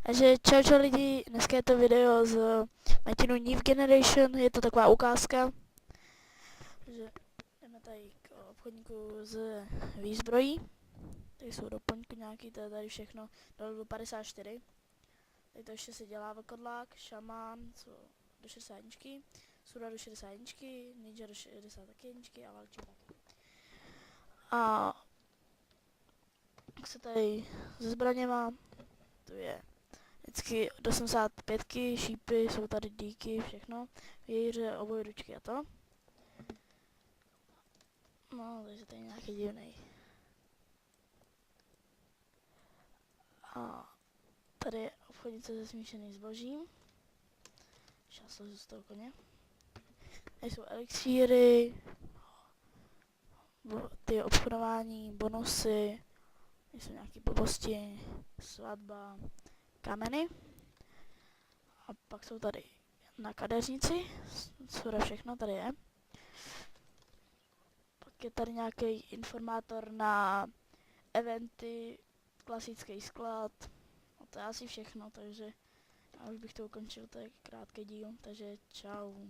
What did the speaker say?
Takže čau lidi, dneska je to video z Martinu New Generation, je to taková ukázka, že jdeme tady k obchodníku z výzbrojí, tady jsou doplňky nějaký, to je tady všechno do levelu 54, tady to ještě se dělá vlkodlák, šamán, co do 61, suda do 61, ninja do 61 a valčí taky. A jak se tady se zbraněma, to je vždycky do 85, šípy, jsou tady díky, všechno, vějíře, obojručky a to. No, takže tady nějaký divnej. A tady je obchodnice se smíšeným zbožím. Šáslo z toho koně. Tady jsou elixíry, ty obchodování, bonusy, tady jsou nějaký blbosti, svatba, kameny. A pak jsou tady na kadeřnici, co všechno tady je. Pak je tady nějaký informátor na eventy, klasický sklad, a to je asi všechno, takže já už bych to ukončil, to je krátký díl, takže čau.